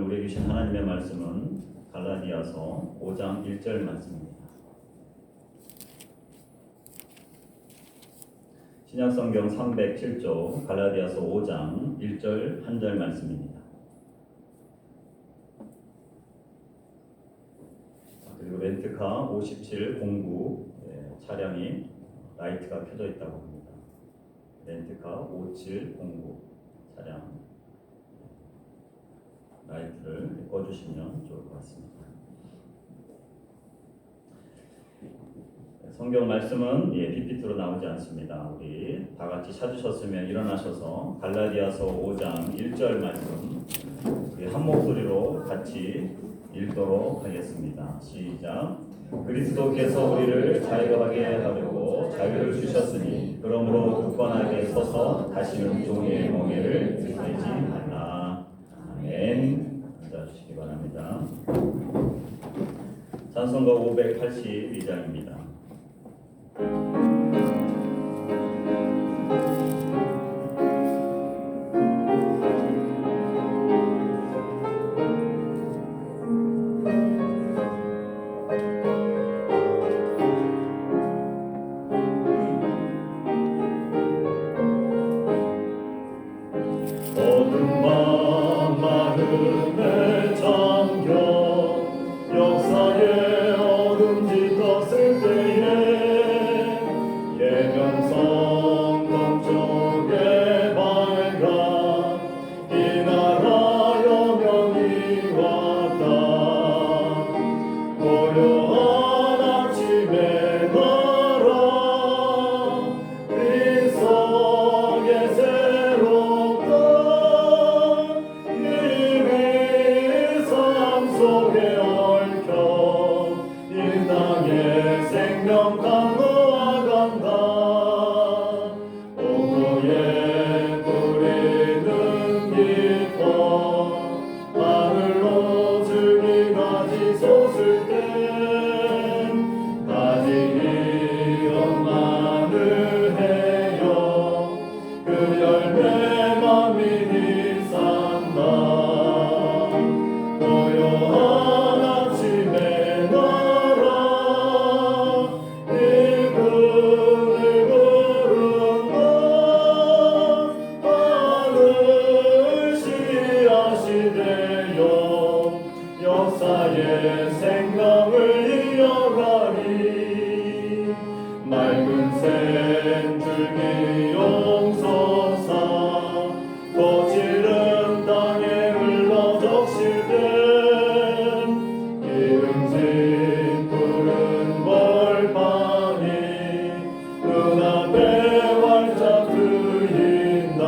우리에게 주신 하나님의 말씀은 갈라디아서 5장 1절 말씀입니다. 신약성경 307조 갈라디아서 5장 1절 한절 말씀입니다. 그리고 렌트카 5709 차량이 라이트가 켜져 있다고 합니다. 렌트카 5709 차량 라이트를 꺼주시면 좋을 것 같습니다. 성경 말씀은 PPT로 나오지 않습니다. 우리 다 같이 찾으셨으면 일어나셔서 갈라디아서 5장 1절 말씀 우리 한 목소리로 같이 읽도록 하겠습니다. 시작. 그리스도께서 우리를 자유하게 하려고 자유를 주셨으니 그러므로 굳건하게 서서 다시는 종의 멍에를 들지 말라. 아멘. 앉아주시기 바랍니다. 찬송가 582장입니다. 어둠 밤 마음에 잠겨 역사의 어둠 짙었을 때에 예명성 동쪽에 밝아 이 나라 여명이 왔다. 고요한 아침의 나라 빈속에 새롭다. 이미 삶 속에 얽혀 이 땅의 생명 강로아간다. 오후에 뿌리는 기뻐 하늘로 줄기까지 솟을 땐 가지 엄마를 해요. 그 열매만 미니 산다. 고요한 아침의 나라 이분을 부른다. 하늘 씨앗이 되어 역사의 생명을 이어가리. 맑은 샘줄기 용솟아 거칠은 땅에 흘러 적실 땐 기름진 푸른 벌판이 눈앞에 활짝 트인다.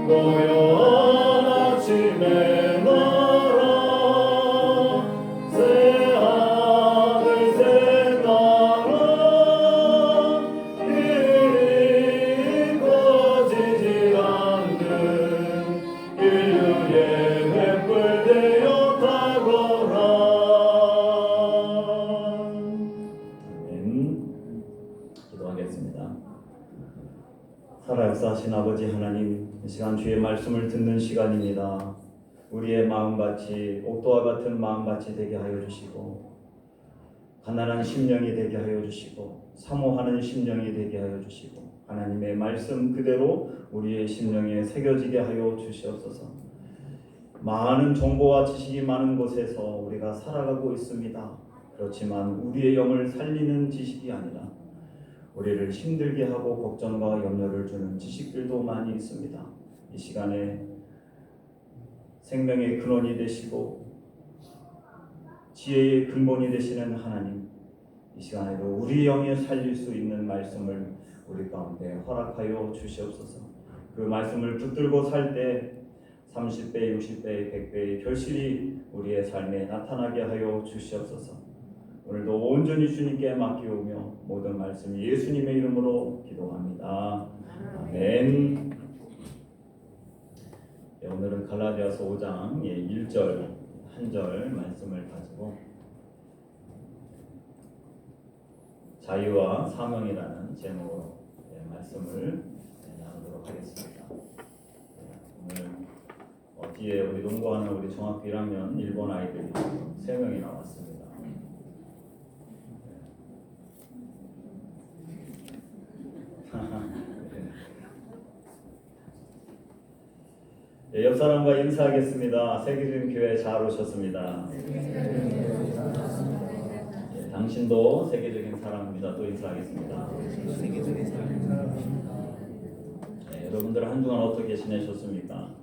고요한 아침의 나라 새하늘 새 나라 길이 꺼지지 않는 인류의 횃불 되어 타거라. 아멘. 기도하겠습니다. 살아 역사하신 아버지 하나님, 이 시간 주의 말씀을 듣는 시간입니다. 우리의 마음같이 옥도와 같은 마음같이 되게 하여 주시고 가난한 심령이 되게 하여 주시고 사모하는 심령이 되게 하여 주시고 하나님의 말씀 그대로 우리의 심령에 새겨지게 하여 주시옵소서. 많은 정보와 지식이 많은 곳에서 우리가 살아가고 있습니다. 그렇지만 우리의 영을 살리는 지식이 아니라 우리를 힘들게 하고 걱정과 염려를 주는 지식들도 많이 있습니다. 이 시간에 생명의 근원이 되시고 지혜의 근본이 되시는 하나님, 이 시간에도 우리 영에 살릴 수 있는 말씀을 우리 가운데 허락하여 주시옵소서. 그 말씀을 붙들고 살 때 30배, 60배, 100배의 결실이 우리의 삶에 나타나게 하여 주시옵소서. 오늘도 온전히 주님께 맡기오며 모든 말씀 예수님의 이름으로 기도합니다. 아멘. 오늘은 갈라디아서 5장 1절 한절 말씀을 가지고 자유와 사명이라는 제목으로 말씀을 나누도록 하겠습니다. 오늘 뒤에 우리 농구하는 우리 중학교 1학년 일본 아이들이 3명이 나왔습니다. 네, 옆 사람과 인사하겠습니다. 세계적인 교회 잘 오셨습니다. 네, 당신도 세계적인 사람입니다. 또 인사하겠습니다. 네, 여러분들 한 주간 어떻게 지내셨습니까?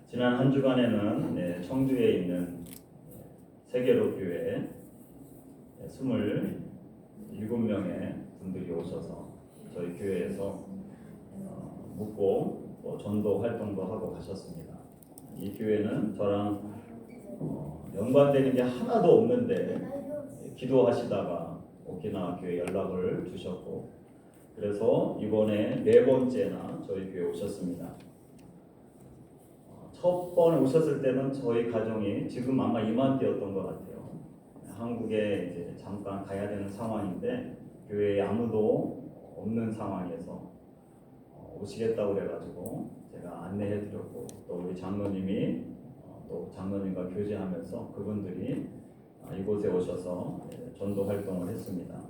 지난 한 주간에는 청주에 있는 세계로 교회 27명의 분들이 오셔서 저희 교회에서 묵고 또 전도 활동도 하고 가셨습니다. 이 교회는 저랑 연관되는 게 하나도 없는데 기도하시다가 오키나와 교회 연락을 주셨고 그래서 이번에 4번째나 저희 교회 오셨습니다. 첫 번 오셨을 때는 저희 가정이 지금 아마 이맘때였던 것 같아요. 한국에 이제 잠깐 가야 되는 상황인데 교회에 아무도 없는 상황에서 오시겠다고 그래가지고 제가 안내해드렸고 또 우리 장로님이 또 장로님과 교제하면서 그분들이 이곳에 오셔서 전도 활동을 했습니다.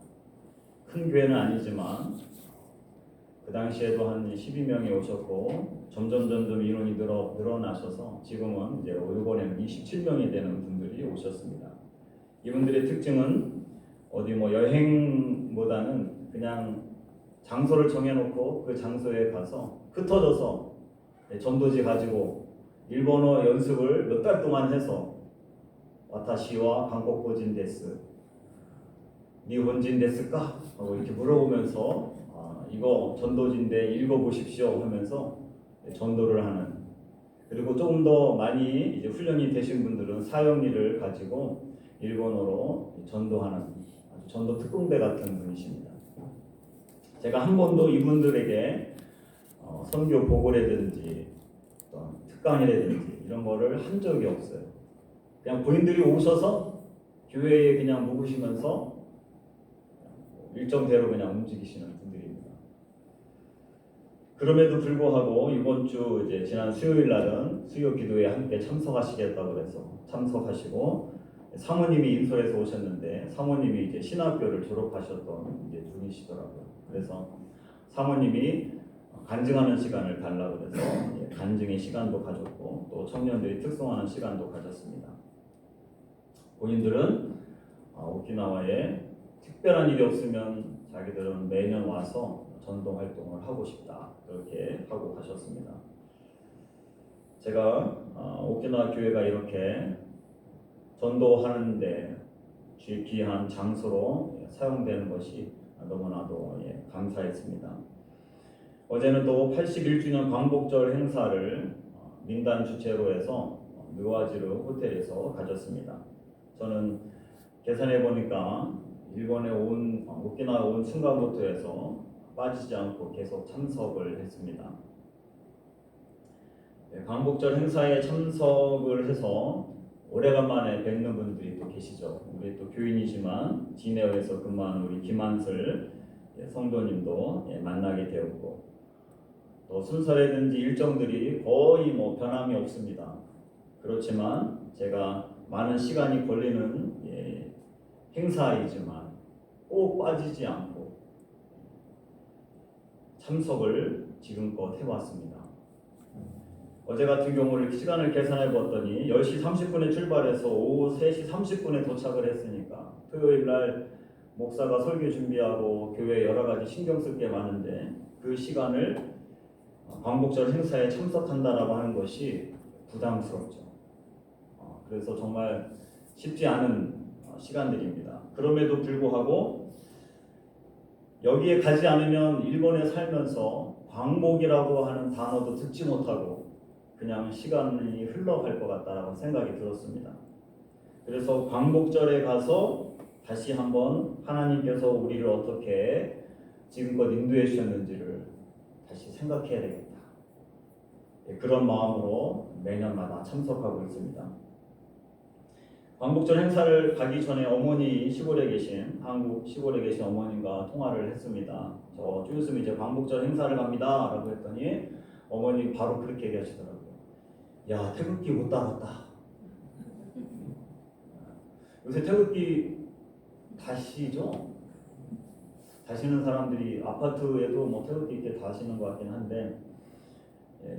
큰 교회는 아니지만 그 당시에도 한 12명이 오셨고 점점 인원이 늘어나셔서 지금은 이제 이번에는 27명이 되는 분들이 오셨습니다. 이분들의 특징은 어디 뭐 여행보다는 그냥 장소를 정해놓고 그 장소에 가서 흩어져서 전도지 가지고 일본어 연습을 몇 달 동안 해서 와타시와 한국어진 데스 니혼진 데스까? 하고 이렇게 물어보면서 이거 전도지인데 읽어보십시오 하면서 전도를 하는 그리고 조금 더 많이 이제 훈련이 되신 분들은 사형리를 가지고 일본어로 전도하는 아주 전도 특공대 같은 분이십니다. 제가 한 번도 이분들에게 선교 보고라든지 특강이라든지 이런 거를 한 적이 없어요. 그냥 본인들이 오셔서 교회에 그냥 묵으시면서 일정대로 그냥 움직이시는 분들입니다. 그럼에도 불구하고 이번 주 이제 지난 수요일 날은 수요 기도에 함께 참석하시겠다고 그래서 참석하시고 사모님이 인솔에서 오셨는데 사모님이 이제 신학교를 졸업하셨던 이제 분이시더라고요. 그래서 사모님이 간증하는 시간을 달라고 그래서 간증의 시간도 가졌고 또 청년들이 특송하는 시간도 가졌습니다. 본인들은 오키나와에 특별한 일이 없으면 자기들은 매년 와서 전도 활동을 하고 싶다 그렇게 하고 가셨습니다. 제가 오키나와 교회가 이렇게 전도하는데 귀한 장소로 사용되는 것이 너무나도 감사했습니다. 어제는 또 81주년 광복절 행사를 민간 주최로 해서 묘아지르 호텔에서 가졌습니다. 저는 계산해 보니까 일본에 온 오키나와 온 순간부터해서 빠지지 않고 계속 참석을 했습니다. 광복절 행사에 참석을 해서 오래간만에 뵙는 분들이 또 계시죠. 우리 또 교인이지만 진에어에서 근무하는 우리 김한슬 성도님도 만나게 되었고 또 순서라든지 일정들이 거의 뭐 변함이 없습니다. 그렇지만 제가 많은 시간이 걸리는 행사이지만 꼭 빠지지 않고 참석을 지금껏 해왔습니다. 어제 같은 경우를 시간을 계산해 봤더니 10시 30분에 출발해서 오후 3시 30분에 도착을 했으니까 토요일 날 목사가 설교 준비하고 교회에 여러 가지 신경 쓸 게 많은데 그 시간을 광복절 행사에 참석한다라고 하는 것이 부담스럽죠. 그래서 정말 쉽지 않은 시간들입니다. 그럼에도 불구하고 여기에 가지 않으면 일본에 살면서 광복이라고 하는 단어도 듣지 못하고 그냥 시간이 흘러갈 것 같다라고 생각이 들었습니다. 그래서 광복절에 가서 다시 한번 하나님께서 우리를 어떻게 지금껏 인도해 주셨는지를 다시 생각해야 되겠다. 그런 마음으로 매년마다 참석하고 있습니다. 광복절 행사를 가기 전에 어머니 시골에 계신 한국 시골에 계신 어머님과 통화를 했습니다. 저 좀 있으면 이제 광복절 행사를 갑니다 라고 했더니 어머니 바로 그렇게 얘기하시더라고요. 야, 태극기 못 달았다. 요새 태극기 다시죠? 다시는 사람들이 아파트에도 뭐 태극기 이렇게 다시는 것 같긴 한데,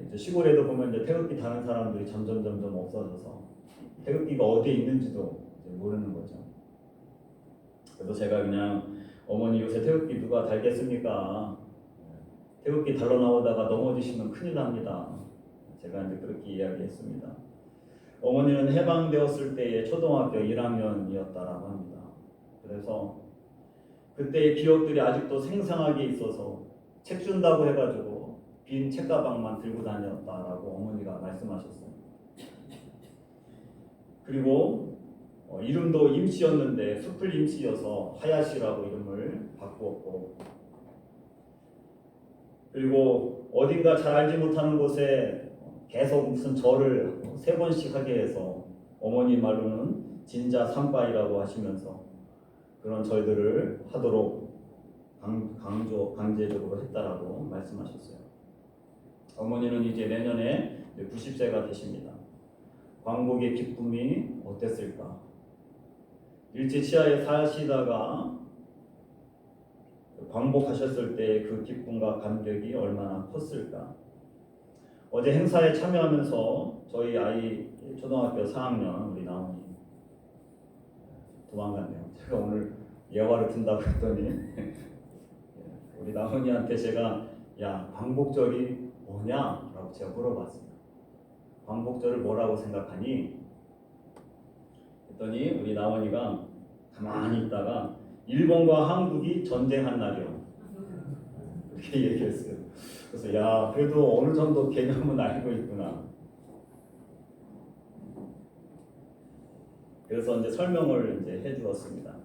이제 시골에도 보면 이제 태극기 다는 사람들이 점점 없어져서 태극기가 어디에 있는지도 이제 모르는 거죠. 그래서 제가 그냥 어머니 요새 태극기 누가 달겠습니까? 태극기 달러 나오다가 넘어지시면 큰일 납니다. 제가 이제 그렇게 이야기했습니다. 어머니는 해방되었을 때의 초등학교 1학년이었다라고 합니다. 그래서 그때의 기억들이 아직도 생생하게 있어서 책 준다고 해가지고 빈 책가방만 들고 다녔다라고 어머니가 말씀하셨어요. 그리고 이름도 임씨였는데 숯불 임씨여서 하야시라고 이름을 바꾸었고, 그리고 어딘가 잘 알지 못하는 곳에 계속 무슨 절을 3번씩 하게 해서 어머니 말로는 진자 삼바이라고 하시면서 그런 절들을 하도록 강제적으로 했다라고 말씀하셨어요. 어머니는 이제 내년에 90세가 되십니다. 광복의 기쁨이 어땠을까? 일제치하에 사시다가 광복하셨을 때 그 기쁨과 감격이 얼마나 컸을까? 어제 행사에 참여하면서 저희 아이 초등학교 4학년 우리 나은이 도망갔네요. 제가 오늘 예화를 든다고 했더니 우리 나은이한테 제가 야, 광복절이 뭐냐? 라고 제가 물어봤습니다. 광복절을 뭐라고 생각하니? 했더니 우리 나은이가 가만히 있다가 일본과 한국이 전쟁한 날이요. 이렇게 얘기했어요. 그래서 야, 그래도 어느 정도 개념은 알고 있구나. 그래서 이제 설명을 이제 해주었습니다.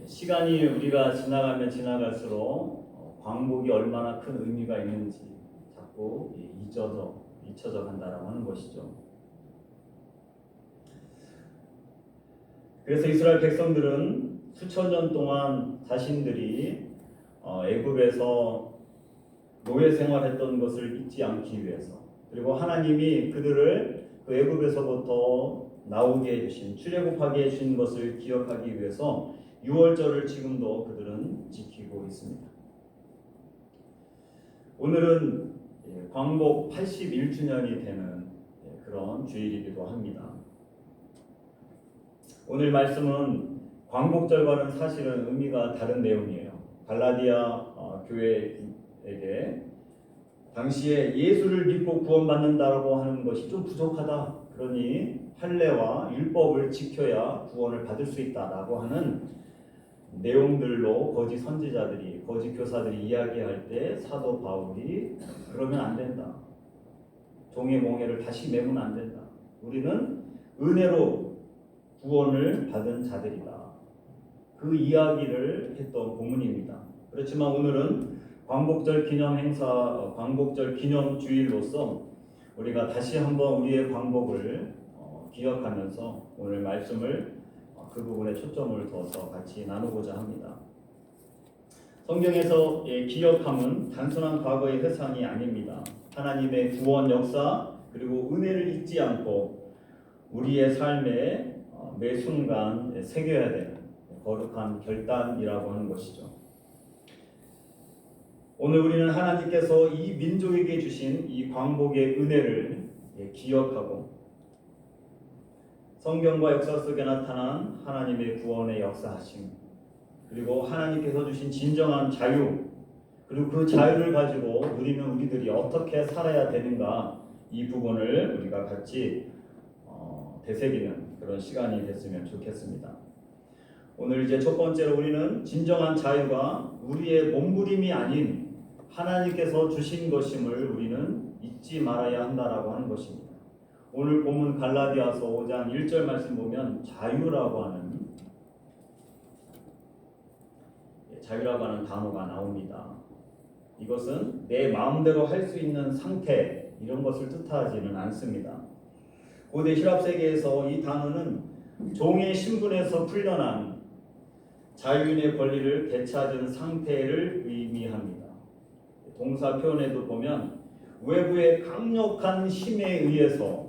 시간이 우리가 지나가면 지나갈수록 광복이 얼마나 큰 의미가 있는지 자꾸 잊혀져 간다라고 하는 것이죠. 그래서 이스라엘 백성들은 수천 년 동안 자신들이 애굽에서 노예 생활했던 것을 잊지 않기 위해서, 그리고 하나님이 그들을 그 애굽에서부터 나오게 해주신, 출애굽하게 해주신 것을 기억하기 위해서 유월절을 지금도 그들은 지키고 있습니다. 오늘은 광복 81주년이 되는 그런 주일이기도 합니다. 오늘 말씀은 광복절과는 사실은 의미가 다른 내용이에요. 갈라디아 교회에게 당시에 예수를 믿고 구원받는다고 하는 것이 좀 부족하다. 그러니 할례와 율법을 지켜야 구원을 받을 수 있다라고 하는 내용들로 거짓 선지자들이, 거짓 교사들이 이야기할 때 사도 바울이 그러면 안 된다. 종의 몽해를 다시 메면 안 된다. 우리는 은혜로 구원을 받은 자들이다. 그 이야기를 했던 본문입니다. 그렇지만 오늘은 광복절 기념 행사, 광복절 기념 주일로서 우리가 다시 한번 우리의 광복을 기억하면서 오늘 말씀을 그 부분에 초점을 둬서 같이 나누고자 합니다. 성경에서 기억함은 단순한 과거의 회상이 아닙니다. 하나님의 구원 역사 그리고 은혜를 잊지 않고 우리의 삶에 매 순간 새겨야 되는 거룩한 결단이라고 하는 것이죠. 오늘 우리는 하나님께서 이 민족에게 주신 이 광복의 은혜를 기억하고 성경과 역사 속에 나타난 하나님의 구원의 역사하심, 그리고 하나님께서 주신 진정한 자유, 그리고 그 자유를 가지고 누리는 우리들이 어떻게 살아야 되는가, 이 부분을 우리가 같이 되새기는 그런 시간이 됐으면 좋겠습니다. 오늘 이제 첫 번째로 우리는 진정한 자유가 우리의 몸부림이 아닌 하나님께서 주신 것임을 우리는 잊지 말아야 한다라고 하는 것입니다. 오늘 본문 갈라디아서 5장 1절 말씀 보면 자유라고 하는 단어가 나옵니다. 이것은 내 마음대로 할 수 있는 상태, 이런 것을 뜻하지는 않습니다. 고대 힐랍 세계에서 이 단어는 종의 신분에서 풀려난 자유인의 권리를 되찾은 상태를 의미합니다. 동사 표현에도 보면 외부의 강력한 힘에 의해서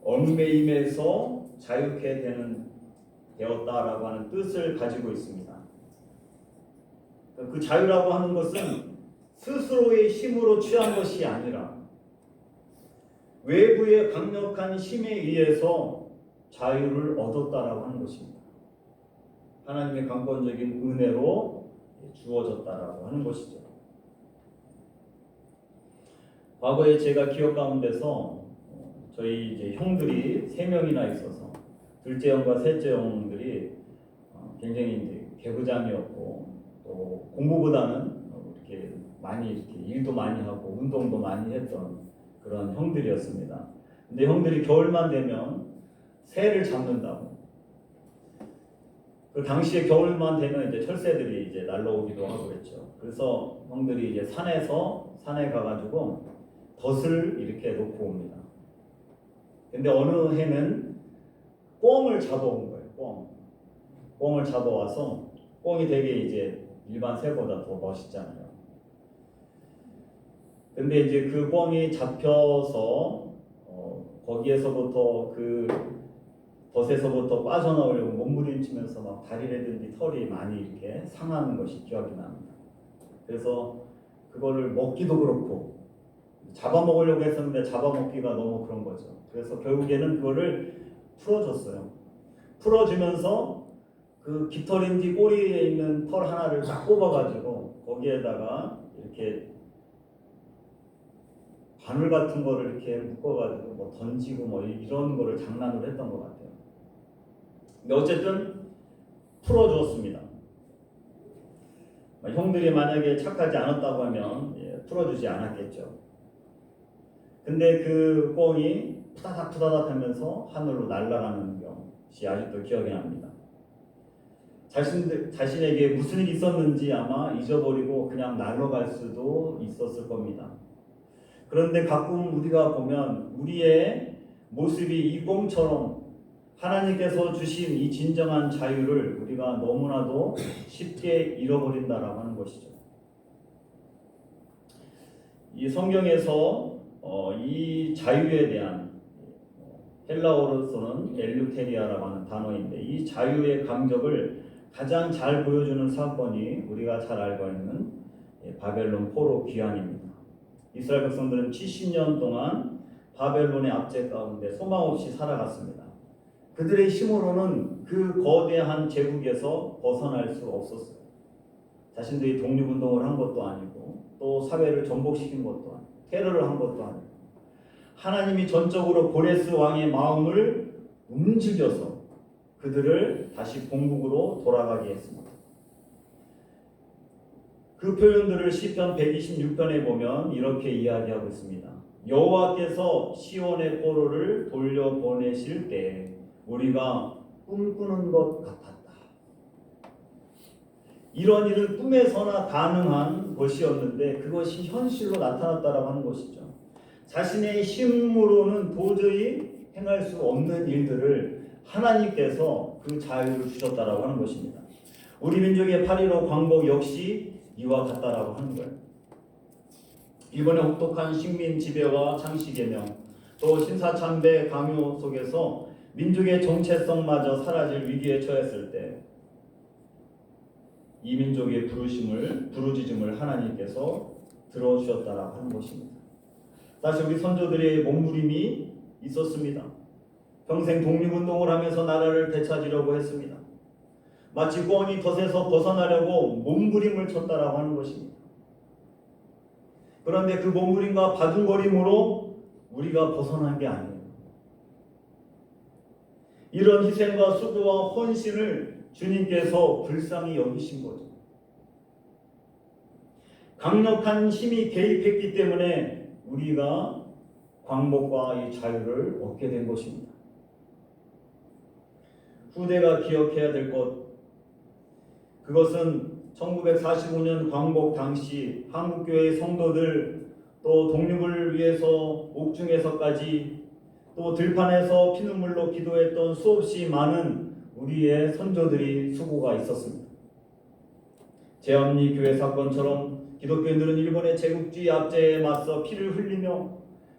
얽매임에서 자유케 되었다라고 하는 뜻을 가지고 있습니다. 그 자유라고 하는 것은 스스로의 힘으로 취한 것이 아니라 외부의 강력한 힘에 의해서 자유를 얻었다라고 하는 것입니다. 하나님의 강권적인 은혜로 주어졌다라고 하는 것이죠. 과거에 제가 기억 가운데서 저희 이제 형들이 3명이나 있어서 둘째 형과 셋째 형들이 굉장히 이제 개구장이었고 또 공부보다는 이렇게 많이 이렇게 일도 많이 하고 운동도 많이 했던 그런 형들이었습니다. 근데 형들이 겨울만 되면 새를 잡는다고. 그 당시에 겨울만 되면 이제 철새들이 이제 날라오기도 하고 그랬죠. 그래서 형들이 이제 산에 가가지고 덫을 이렇게 놓고 옵니다. 근데 어느 해는 꿩을 잡아온 거예요. 꿩을 잡아와서 꿩이 되게 이제 일반 새보다 더 멋있잖아요. 근데 이제 그 꿩이 잡혀서 거기에서부터 그 덫에서부터 빠져나오려고 몸부림치면서 막 다리라든지 털이 많이 이렇게 상하는 것이 기억이 납니다. 그래서 그거를 먹기도 그렇고 잡아먹으려고 했었는데 잡아먹기가 너무 그런 거죠. 그래서 결국에는 그거를 풀어줬어요. 풀어주면서 그 깃털인지 꼬리에 있는 털 하나를 딱 뽑아가지고 거기에다가 이렇게 바늘 같은 거를 이렇게 묶어가지고 뭐 던지고 뭐 이런 거를 장난으로 했던 것 같아요. 근데 어쨌든 풀어주었습니다. 형들이 만약에 착하지 않았다고 하면 풀어주지 않았겠죠. 근데 그 꿩이 푸다닥 하면서 하늘로 날아가는 것이 아직도 기억이 납니다. 자신에게 무슨 일이 있었는지 아마 잊어버리고 그냥 날아갈 수도 있었을 겁니다. 그런데 가끔 우리가 보면 우리의 모습이 이 꿩처럼 하나님께서 주신 이 진정한 자유를 우리가 너무나도 쉽게 잃어버린다라고 하는 것이죠. 이 성경에서 이 자유에 대한 헬라어로서는 엘류테리아라고 하는 단어인데 이 자유의 감격을 가장 잘 보여주는 사건이 우리가 잘 알고 있는 바벨론 포로 귀환입니다. 이스라엘 백성들은 70년 동안 바벨론의 압제 가운데 소망 없이 살아갔습니다. 그들의 힘으로는 그 거대한 제국에서 벗어날 수 없었어요. 자신들이 독립운동을 한 것도 아니고 또 사회를 전복시킨 것도 아니고 테러를 한 것도 아니고 하나님이 전적으로 고레스 왕의 마음을 움직여서 그들을 다시 본국으로 돌아가게 했습니다. 그 표현들을 시편 126편에 보면 이렇게 이야기하고 있습니다. 여호와께서 시온의 포로를 돌려보내실 때 우리가 꿈꾸는 것 같았다. 이런 일은 꿈에서나 가능한 것이었는데 그것이 현실로 나타났다라고 하는 것이죠. 자신의 힘으로는 도저히 행할 수 없는 일들을 하나님께서 그 자유를 주셨다라고 하는 것입니다. 우리 민족의 8.15 광복 역시 이와 같다라고 하는 거예요. 일본의 혹독한 식민 지배와 창씨 개명, 또 신사참배 강요 속에서 민족의 정체성마저 사라질 위기에 처했을 때 이 민족의 부르짖음을 하나님께서 들어주셨다라고 하는 것입니다. 사실 우리 선조들의 몸부림이 있었습니다. 평생 독립운동을 하면서 나라를 되찾으려고 했습니다. 마치 꿩이 덫에서 벗어나려고 몸부림을 쳤다라고 하는 것입니다. 그런데 그 몸부림과 바둥거림으로 우리가 벗어난 게 아니에요. 이런 희생과 수고와 헌신을 주님께서 불쌍히 여기신 거죠. 강력한 힘이 개입했기 때문에 우리가 광복과 이 자유를 얻게 된 것입니다. 후대가 기억해야 될 것, 그것은 1945년 광복 당시 한국교회 성도들, 또 독립을 위해서 옥중에서까지, 또 들판에서 피눈물로 기도했던 수없이 많은 우리의 선조들이 수고가 있었습니다. 제암리 교회 사건처럼 기독교인들은 일본의 제국주의 압제에 맞서 피를 흘리며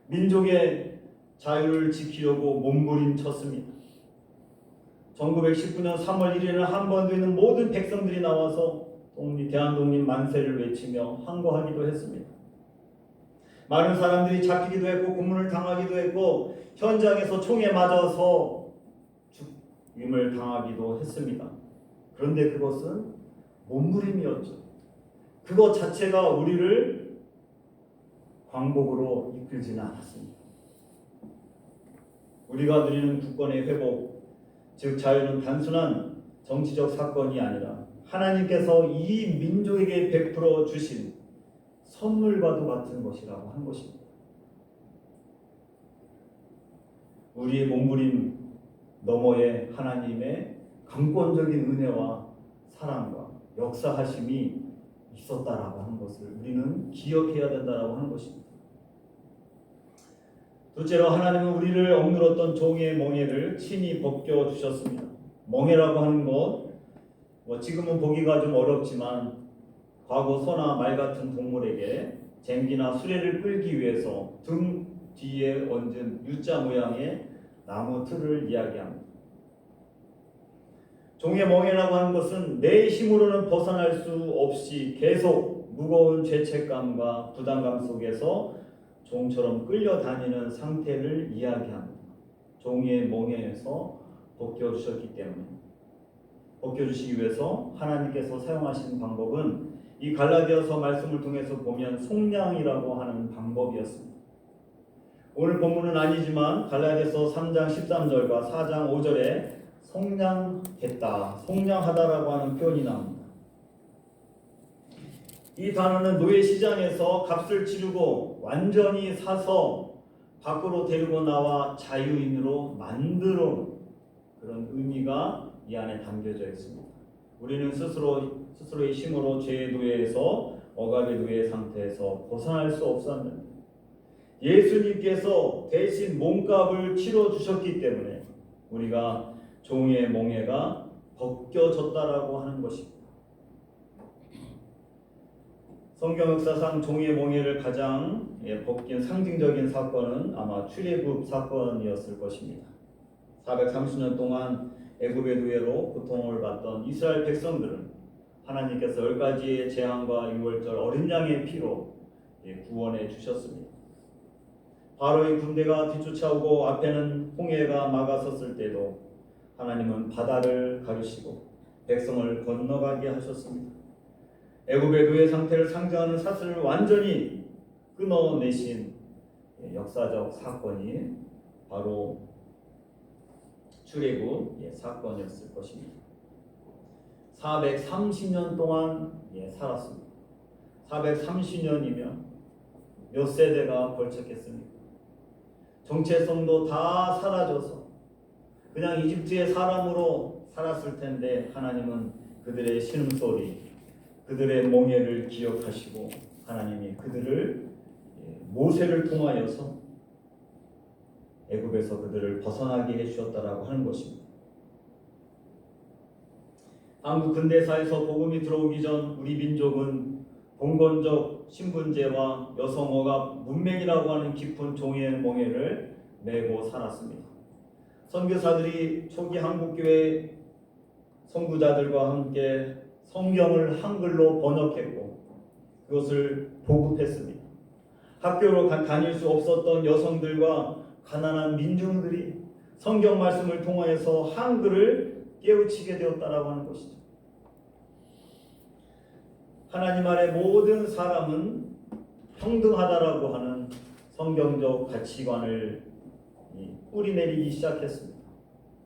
민족의 자유를 지키려고 몸부림쳤습니다. 1919년 3월 1일에는 한반도에 있는 모든 백성들이 나와서 대한독립 만세를 외치며 항거하기도 했습니다. 많은 사람들이 잡히기도 했고 고문을 당하기도 했고 현장에서 총에 맞아서 죽임을 당하기도 했습니다. 그런데 그것은 몸부림이었죠. 그것 자체가 우리를 광복으로 이끌지는 않았습니다. 우리가 누리는 국권의 회복, 즉 자유는 단순한 정치적 사건이 아니라 하나님께서 이 민족에게 베풀어 주신 선물과도 같은 것이라고 한 것입니다. 우리의 몸부림 너머에 하나님의 강권적인 은혜와 사랑과 역사하심이 있었다라고 하는 것을 우리는 기억해야 된다라고 하는 것입니다. 둘째로 하나님은 우리를 억눌렀던 종의 멍에를 친히 벗겨 주셨습니다. 멍에라고 하는 것, 지금은 보기가 좀 어렵지만 과거 소나 말 같은 동물에게 쟁기나 수레를 끌기 위해서 등 뒤에 얹은 U자 모양의 나무 틀을 이야기합니다. 종의 멍에라고 하는 것은 내 힘으로는 벗어날 수 없이 계속 무거운 죄책감과 부담감 속에서 종처럼 끌려다니는 상태를 이야기합니다. 종의 멍에에서 벗겨주셨기 때문에 벗겨주시기 위해서 하나님께서 사용하신 방법은 이 갈라디아서 말씀을 통해서 보면 속량이라고 하는 방법이었습니다. 오늘 본문은 아니지만 갈라디아서 3장 13절과 4장 5절에 속량했다, 속량하다라고 하는 표현이 나옵니다. 이 단어는 노예 시장에서 값을 치르고 완전히 사서 밖으로 데리고 나와 자유인으로 만들어 그런 의미가 이 안에 담겨져 있습니다. 우리는 스스로의 힘으로 죄의 노예에서 억압의 노예 상태에서 벗어날 수 없었는데 예수님께서 대신 몸값을 치러 주셨기 때문에 우리가 종의 멍에가 벗겨졌다라고 하는 것입니다. 성경 역사상 종의 멍에를 가장 벗긴 상징적인 사건은 아마 출애굽 사건이었을 것입니다. 430년 동안 애굽의 노예로 고통을 받던 이스라엘 백성들은 하나님께서 10가지의 재앙과 유월절 어린 양의 피로 구원해 주셨습니다. 바로의 군대가 뒤쫓아오고 앞에는 홍해가 막아섰을 때도 하나님은 바다를 가르시고 백성을 건너가게 하셨습니다. 애굽의 노예 상태를 상징하는 사슬을 완전히 끊어내신 역사적 사건이 바로 출애굽 사건이었을 것입니다. 430년 동안 살았습니다. 430년이면 몇 세대가 벌쩍했습니까? 정체성도 다 사라져서 그냥 이집트의 사람으로 살았을 텐데 하나님은 그들의 신음소리, 그들의 멍에를 기억하시고 하나님이 그들을 모세를 통하여서 애굽에서 그들을 벗어나게 해주셨다라고 하는 것입니다. 한국 근대사에서 복음이 들어오기 전 우리 민족은 봉건적 신분제와 여성 억압, 문맹이라고 하는 깊은 종의 멍에를 메고 살았습니다. 선교사들이 초기 한국교회 선구자들과 함께 성경을 한글로 번역했고 그것을 보급했습니다. 학교로 다닐 수 없었던 여성들과 가난한 민중들이 성경 말씀을 통하여서 한글을 깨우치게 되었다라고 하는 것이죠. 하나님 아래 모든 사람은 평등하다라고 하는 성경적 가치관을 뿌리내리기 시작했습니다.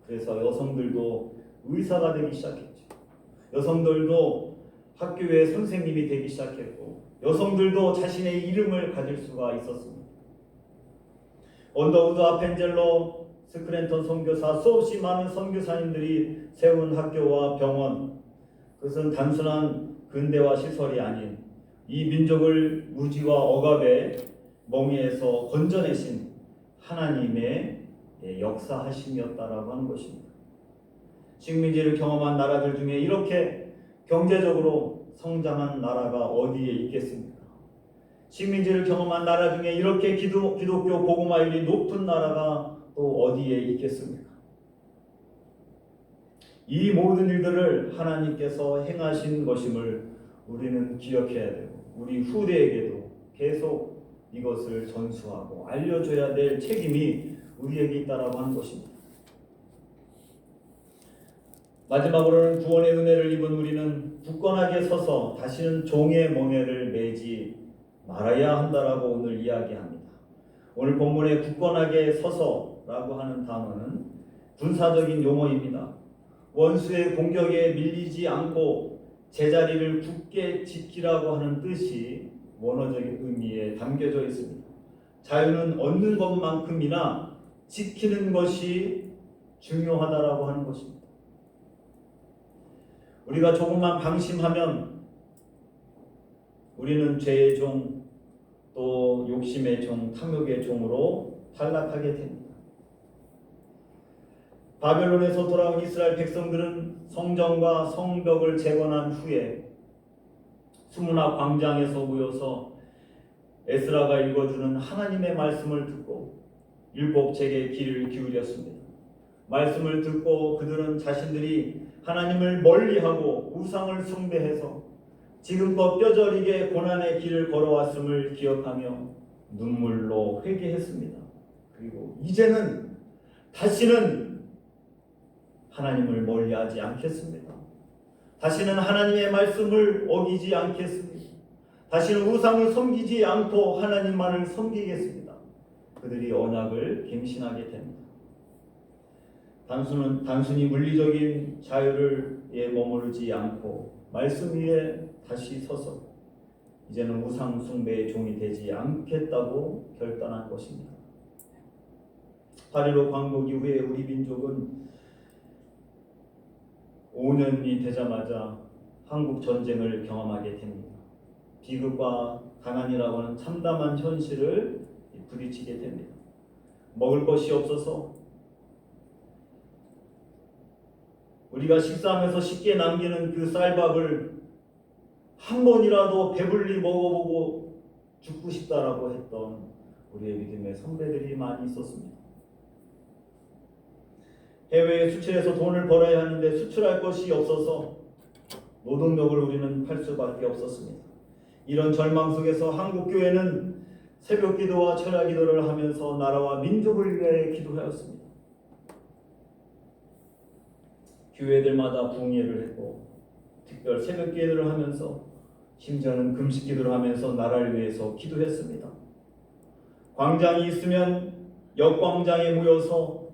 그래서 여성들도 의사가 되기 시작했죠. 여성들도 학교의 선생님이 되기 시작했고 여성들도 자신의 이름을 가질 수가 있었습니다. 언더우드 아펜젤러 스크랜턴 선교사 수없이 많은 선교사님들이 세운 학교와 병원, 그것은 단순한 근대화 시설이 아닌 이 민족을 무지와 억압의 멍에에서 건져내신 하나님의 역사하심이었다라고 하는 것입니다. 식민지를 경험한 나라들 중에 이렇게 경제적으로 성장한 나라가 어디에 있겠습니까? 식민지를 경험한 나라 중에 이렇게 기독교 복음화율이 높은 나라가 또 어디에 있겠습니까? 이 모든 일들을 하나님께서 행하신 것임을 우리는 기억해야 되고 우리 후대에게도 계속 이것을 전수하고 알려줘야 될 책임이 우리에게 있다라고 하는 것입니다. 마지막으로는 구원의 은혜를 입은 우리는 굳건하게 서서 다시는 종의 멍에를 매지 말아야 한다라고 오늘 이야기합니다. 오늘 본문에 굳건하게 서서라고 하는 단어는 군사적인 용어입니다. 원수의 공격에 밀리지 않고 제자리를 굳게 지키라고 하는 뜻이 원어적인 의미에 담겨져 있습니다. 자유는 얻는 것만큼이나 지키는 것이 중요하다라고 하는 것입니다. 우리가 조금만 방심하면 우리는 죄의 종, 또 욕심의 종, 탐욕의 종으로 탈락하게 됩니다. 바벨론에서 돌아온 이스라엘 백성들은 성전과 성벽을 재건한 후에 수문화 광장에서 모여서 에스라가 읽어주는 하나님의 말씀을 듣고 율법책에 귀를 기울였습니다. 말씀을 듣고 그들은 자신들이 하나님을 멀리하고 우상을 숭배해서 지금껏 뼈저리게 고난의 길을 걸어왔음을 기억하며 눈물로 회개했습니다. 그리고 이제는 다시는 하나님을 멀리하지 않겠습니다. 다시는 하나님의 말씀을 어기지 않겠습니다. 다시는 우상을 섬기지 않고 하나님만을 섬기겠습니다. 그들이 언약을 갱신하게 됩니다. 단순히 물리적인 자유에 머무르지 않고 말씀 위에 다시 서서 이제는 우상 숭배의 종이 되지 않겠다고 결단한 것입니다. 8.15 광복 이후에 우리 민족은 5년이 되자마자 한국 전쟁을 경험하게 됩니다. 비극과 가난이라고 하는 참담한 현실을 부딪히게 됩니다. 먹을 것이 없어서 우리가 식사하면서 쉽게 남기는 그 쌀밥을 한 번이라도 배불리 먹어보고 죽고 싶다라고 했던 우리의 믿음의 선배들이 많이 있었습니다. 해외에 수출해서 돈을 벌어야 하는데 수출할 것이 없어서 노동력을 우리는 팔 수밖에 없었습니다. 이런 절망 속에서 한국교회는 새벽 기도와 철야 기도를 하면서 나라와 민족을 위해 기도하였습니다. 교회들마다 부흥회를 했고 특별 새벽 기도를 하면서 심지어는 금식 기도를 하면서 나라를 위해서 기도했습니다. 광장이 있으면 역광장에 모여서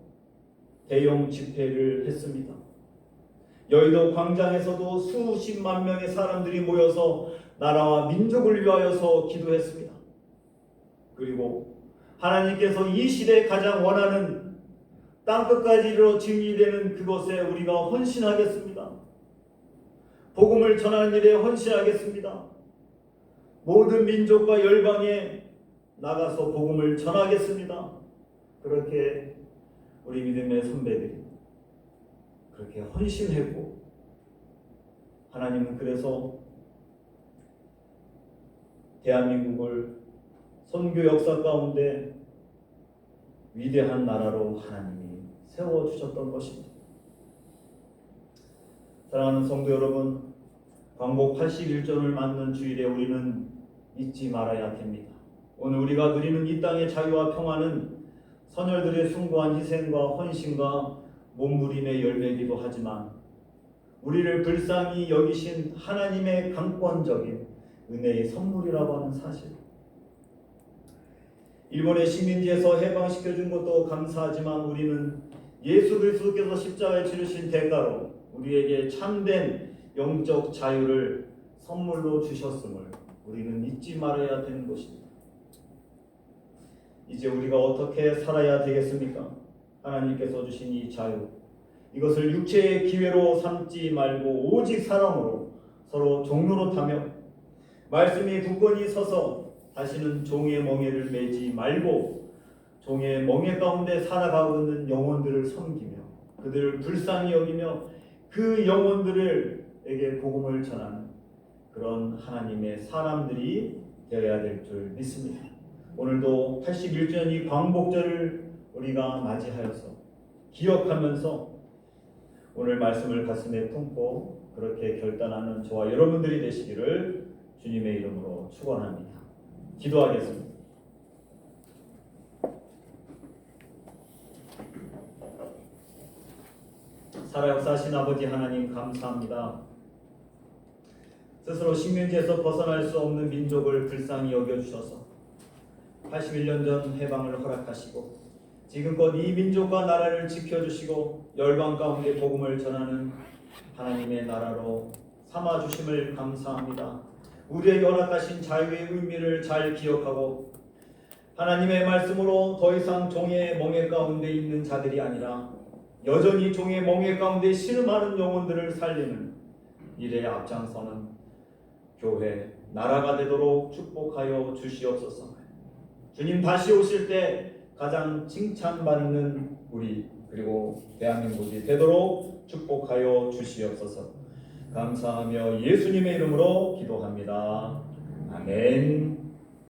대형 집회를 했습니다. 여의도 광장에서도 수십만 명의 사람들이 모여서 나라와 민족을 위하여서 기도했습니다. 그리고 하나님께서 이 시대에 가장 원하는 땅끝까지 이르러 증인이 되는 그것에 우리가 헌신하겠습니다. 복음을 전하는 일에 헌신하겠습니다. 모든 민족과 열방에 나가서 복음을 전하겠습니다. 그렇게 우리 믿음의 선배들이 그렇게 헌신했고 하나님은 그래서 대한민국을 선교 역사 가운데 위대한 나라로 하나님이 세워주셨던 것입니다. 사랑하는 성도 여러분, 광복 81전을 맞는 주일에 우리는 잊지 말아야 됩니다. 오늘 우리가 누리는 이 땅의 자유와 평화는 선열들의 숭고한 희생과 헌신과 몸부림의 열매이기도 하지만 우리를 불쌍히 여기신 하나님의 강권적인 은혜의 선물이라고 하는 사실. 일본의 식민지에서 해방시켜준 것도 감사하지만 우리는 예수 그리스도께서 십자가에 치르신 대가로 우리에게 참된 영적 자유를 선물로 주셨음을 우리는 잊지 말아야 되는 것입니다. 이제 우리가 어떻게 살아야 되겠습니까? 하나님께서 주신 이 자유, 이것을 육체의 기회로 삼지 말고 오직 사랑으로 서로 종노릇하며 말씀이 굳건히 서서 다시는 종의 멍에를 매지 말고 종의 멍에 가운데 살아가고 있는 영혼들을 섬기며 그들을 불쌍히 여기며 그 영혼들에게 복음을 전하는 그런 하나님의 사람들이 되어야 될 줄 믿습니다. 오늘도 81주년 이 광복절을 우리가 맞이하여서 기억하면서 오늘 말씀을 가슴에 품고 그렇게 결단하는 저와 여러분들이 되시기를 주님의 이름으로 축원합니다. 기도하겠습니다. 살아 역사하신 아버지 하나님 감사합니다. 스스로 식민지에서 벗어날 수 없는 민족을 불쌍히 여겨주셔서 81년 전 해방을 허락하시고 지금껏 이 민족과 나라를 지켜주시고 열방 가운데 복음을 전하는 하나님의 나라로 삼아주심을 감사합니다. 우리에게 허락하신 자유의 의미를 잘 기억하고 하나님의 말씀으로 더 이상 종의 멍에 가운데 있는 자들이 아니라 여전히 종의 멍에 가운데 신음하는 영혼들을 살리는 일에 앞장서는 교회, 나라가 되도록 축복하여 주시옵소서. 주님 다시 오실 때 가장 칭찬받는 우리 그리고 대한민국이 되도록 축복하여 주시옵소서. 감사하며 예수님의 이름으로 기도합니다. 아멘.